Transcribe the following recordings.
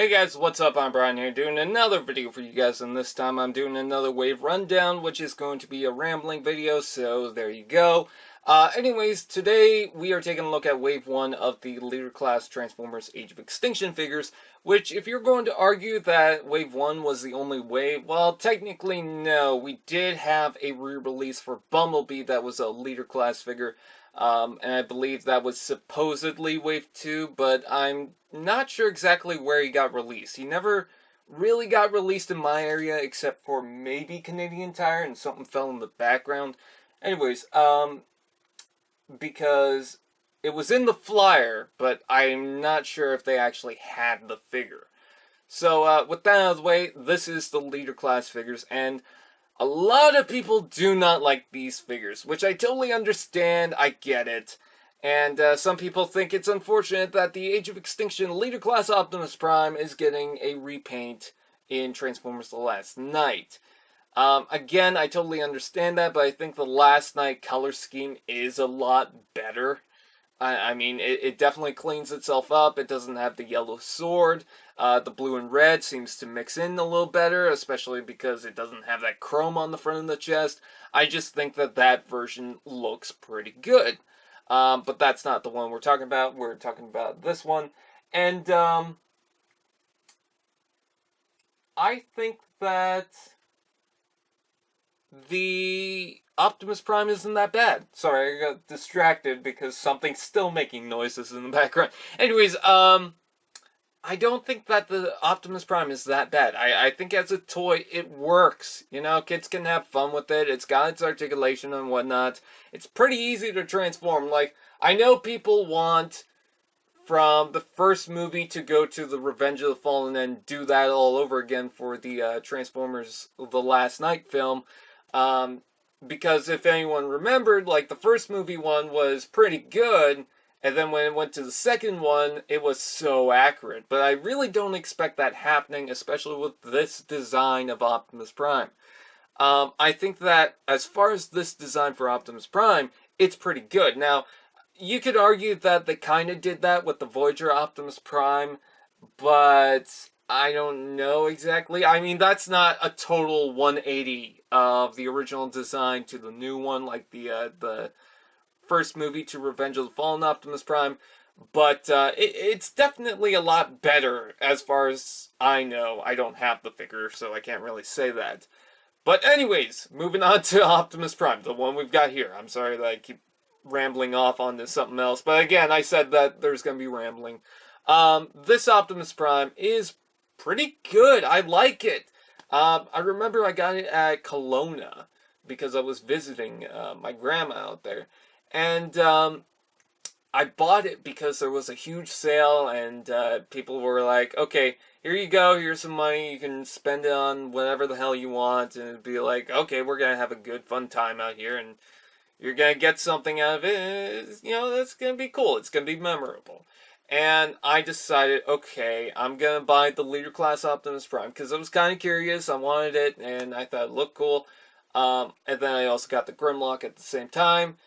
Hey guys, what's up? I'm Brian here doing another video for you guys, and this time I'm doing another wave rundown, which is going to be a rambling video, so there you go. Anyways, today we are taking a look at wave 1 of the Leader Class Transformers Age of Extinction figures, which if you're going to argue that wave 1 was the only wave, well, technically no. We did have a re-release for Bumblebee that was a Leader Class figure, and I believe that was supposedly wave 2, but I'm not sure exactly where he got released. He never really got released in my area, except for maybe Canadian Tire, and something fell in the background. Anyways, because it was in the flyer, but I'm not sure if they actually had the figure. So, with that out of the way, this is the Leader Class figures, and a lot of people do not like these figures, which I totally understand. I get it. And some people think it's unfortunate that the Age of Extinction Leader Class Optimus Prime is getting a repaint in Transformers The Last Knight. Again, I totally understand that, but I think the Last Knight color scheme is a lot better. I mean, it definitely cleans itself up. It doesn't have the yellow sword. The blue and red seems to mix in a little better, especially because it doesn't have that chrome on the front of the chest. I just think that that version looks pretty good. But that's not the one we're talking about. We're talking about this one. And I think that the Optimus Prime isn't that bad. Sorry, I got distracted because something's still making noises in the background. Anyways, I don't think that the Optimus Prime is that bad. I think as a toy, it works. You know, kids can have fun with it. It's got its articulation and whatnot. It's pretty easy to transform. Like, I know people want from the first movie to go to the Revenge of the Fallen and do that all over again for the Transformers The Last Knight film. Because if anyone remembered, like, the first movie one was pretty good, and then when it went to the second one, it was so accurate. But I really don't expect that happening, especially with this design of Optimus Prime. I think that as far as this design for Optimus Prime, it's pretty good. Now, you could argue that they kind of did that with the Voyager Optimus Prime, but I don't know exactly. I mean, that's not a total 180 of the original design to the new one, like the first movie to Revenge of the Fallen Optimus Prime, but it's definitely a lot better as far as I know. I don't have the figure, so I can't really say that. But anyways, moving on to Optimus Prime, the one we've got here. I'm sorry that I keep rambling off onto something else, but again, I said that there's going to be rambling. This Optimus Prime is pretty good. I like it. I remember I got it at Kelowna because I was visiting my grandma out there. And I bought it because there was a huge sale, and people were like, okay, here you go, here's some money, you can spend it on whatever the hell you want, and it'd be like, okay, we're going to have a good, fun time out here, and you're going to get something out of it, you know, that's going to be cool, it's going to be memorable. And I decided, okay, I'm going to buy the Leader Class Optimus Prime, because I was kind of curious, I wanted it, and I thought it looked cool. And then I also got the Grimlock at the same time.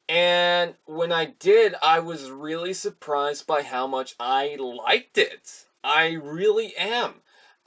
And when I did, I was really surprised by how much I liked it. I really am.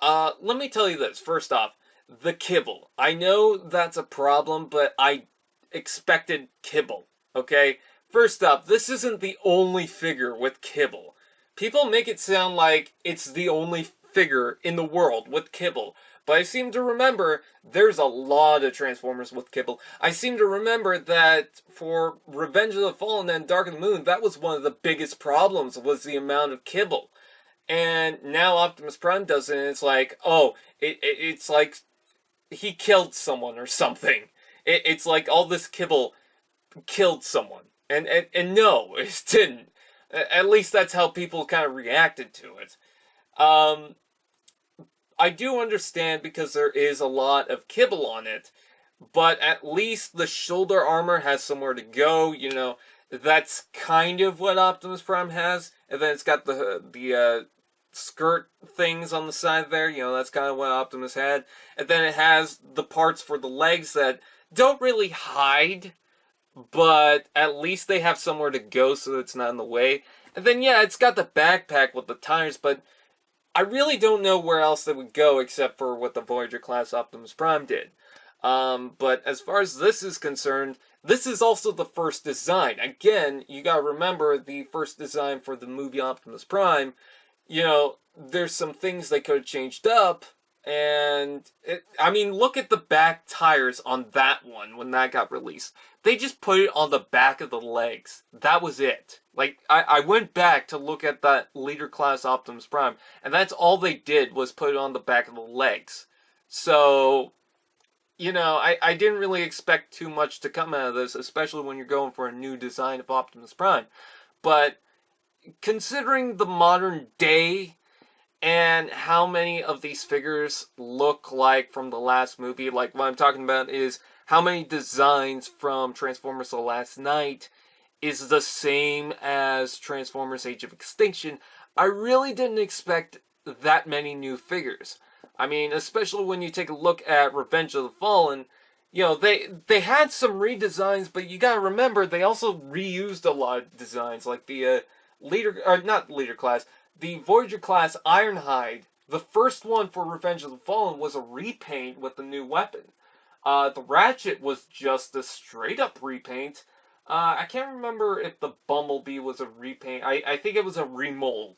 Let me tell you this. First off, the kibble. I know that's a problem, but I expected kibble, okay? First up, this isn't the only figure with kibble. People make it sound like it's the only figure in the world with kibble. But I seem to remember there's a lot of Transformers with kibble. I seem to remember that for Revenge of the Fallen and Dark of the Moon, that was one of the biggest problems, was the amount of kibble. And now Optimus Prime does it, and it's like, oh, it's like he killed someone or something. It's like all this kibble killed someone. And no, it didn't. At least that's how people kind of reacted to it. I do understand because there is a lot of kibble on it, but at least the shoulder armor has somewhere to go, you know, that's kind of what Optimus Prime has, and then it's got the skirt things on the side there, you know, that's kind of what Optimus had, and then it has the parts for the legs that don't really hide, but at least they have somewhere to go so it's not in the way, and then yeah, it's got the backpack with the tires, but I really don't know where else they would go except for what the Voyager class Optimus Prime did. But as far as this is concerned, this is also the first design. Again, you gotta remember the first design for the movie Optimus Prime. You know, there's some things they could have changed up, and I mean, look at the back tires on that one when that got released. They just put it on the back of the legs. That was it. Like, I went back to look at that leader class Optimus Prime, and that's all they did was put it on the back of the legs. So, you know, I didn't really expect too much to come out of this, especially when you're going for a new design of Optimus Prime. But considering the modern day and how many of these figures look like from the last movie, like what I'm talking about is how many designs from Transformers The Last Night is the same as Transformers Age of Extinction. I really didn't expect that many new figures. I mean, especially when you take a look at Revenge of the Fallen, you know, they had some redesigns, but you gotta remember, they also reused a lot of designs, like the not leader class, the Voyager class Ironhide. The first one for Revenge of the Fallen was a repaint with the new weapon. The Ratchet was just a straight up repaint. I can't remember if the Bumblebee was a repaint. I think it was a remold.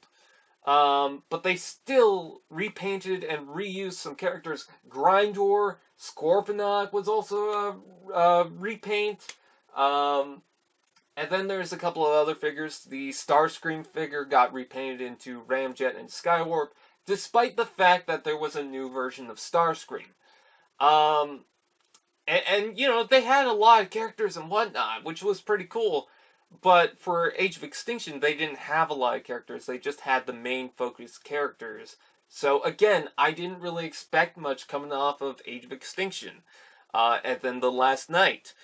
But they still repainted and reused some characters. Grindor, Scorponok was also a repaint. And then there's a couple of other figures. The Starscream figure got repainted into Ramjet and Skywarp, despite the fact that there was a new version of Starscream. And, you know, they had a lot of characters and whatnot, which was pretty cool. But for Age of Extinction, they didn't have a lot of characters. They just had the main focused characters. So, again, I didn't really expect much coming off of Age of Extinction. And then The Last Night.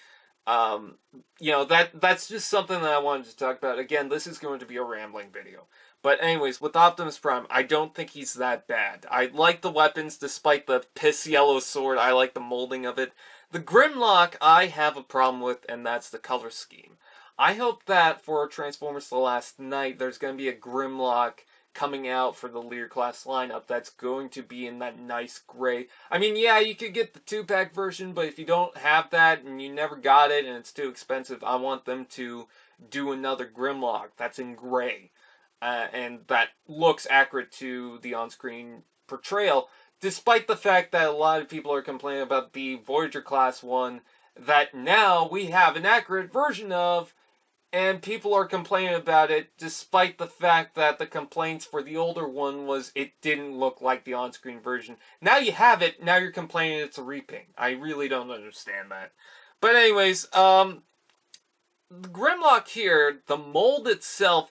You know, that's just something that I wanted to talk about. Again, this is going to be a rambling video. But anyways, with Optimus Prime, I don't think he's that bad. I like the weapons, despite the piss yellow sword. I like the molding of it. The Grimlock, I have a problem with, and that's the color scheme. I hope that for Transformers The Last Night, there's going to be a Grimlock coming out for the Lear class lineup that's going to be in that nice gray. I mean, yeah, you could get the 2-pack version, but if you don't have that and you never got it and it's too expensive, I want them to do another Grimlock that's in gray. And that looks accurate to the on-screen portrayal, despite the fact that a lot of people are complaining about the Voyager class one that now we have an accurate version of, and people are complaining about it despite the fact that the complaints for the older one was it didn't look like the on-screen version. Now you have it, now you're complaining it's a repaint. I really don't understand that. But anyways, the Grimlock here, the mold itself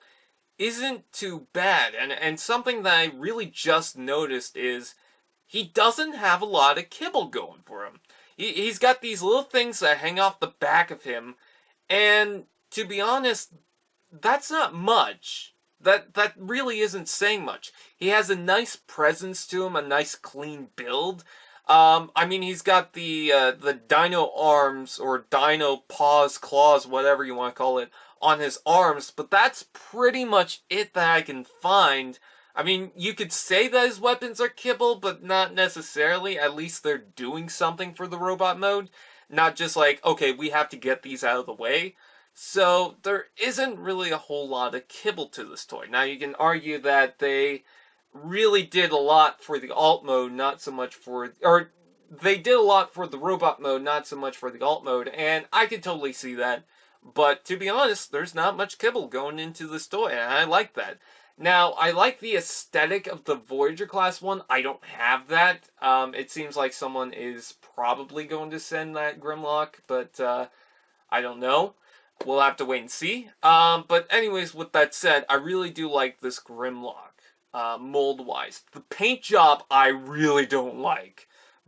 isn't too bad. And something that I really just noticed is he doesn't have a lot of kibble going for him. He's got these little things that hang off the back of him, and to be honest, that's not much. That really isn't saying much. He has a nice presence to him, a nice clean build. I mean, he's got the dino arms, or dino paws, claws, whatever you want to call it, on his arms, but that's pretty much it that I can find. I mean, you could say that his weapons are kibble, but not necessarily. At least they're doing something for the robot mode. Not just like, okay, we have to get these out of the way. So, there isn't really a whole lot of kibble to this toy. Now, you can argue that they really did a lot for the alt mode, not so much for... Or, they did a lot for the robot mode, not so much for the alt mode, and I can totally see that. But, to be honest, there's not much kibble going into this toy, and I like that. Now, I like the aesthetic of the Voyager class one. I don't have that. It seems like someone is probably going to send that Grimlock, but I don't know. We'll have to wait and see. But anyways, with that said, I really do like this Grimlock, mold-wise. The paint job, I really don't like.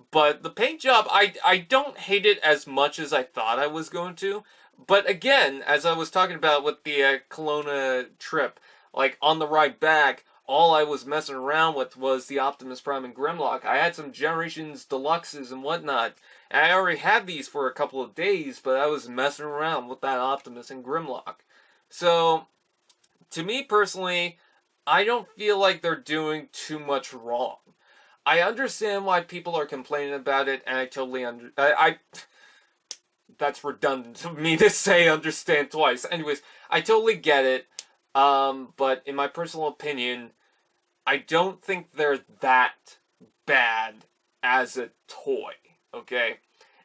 But the paint job, I don't hate it as much as I thought I was going to. But again, as I was talking about with the Kelowna trip, like, on the ride back, all I was messing around with was the Optimus Prime and Grimlock. I had some Generations Deluxes and whatnot, and I already had these for a couple of days, but I was messing around with that Optimus and Grimlock. So, to me personally, I don't feel like they're doing too much wrong. I understand why people are complaining about it, and I totally that's redundant of me to say understand twice. Anyways, I totally get it. But in my personal opinion, I don't think they're that bad as a toy. Okay?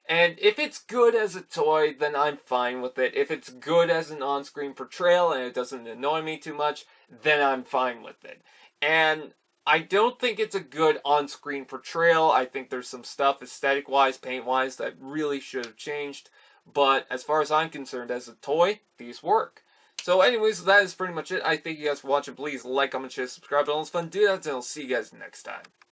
And if it's good as a toy, then I'm fine with it. If it's good as an on-screen portrayal and it doesn't annoy me too much, then I'm fine with it. And I don't think it's a good on-screen portrayal. I think there's some stuff aesthetic-wise, paint-wise, that really should have changed. But as far as I'm concerned, as a toy, these work. So anyways, that is pretty much it. I thank you guys for watching. Please like, comment, share, subscribe. All this fun. Do that, and I'll see you guys next time.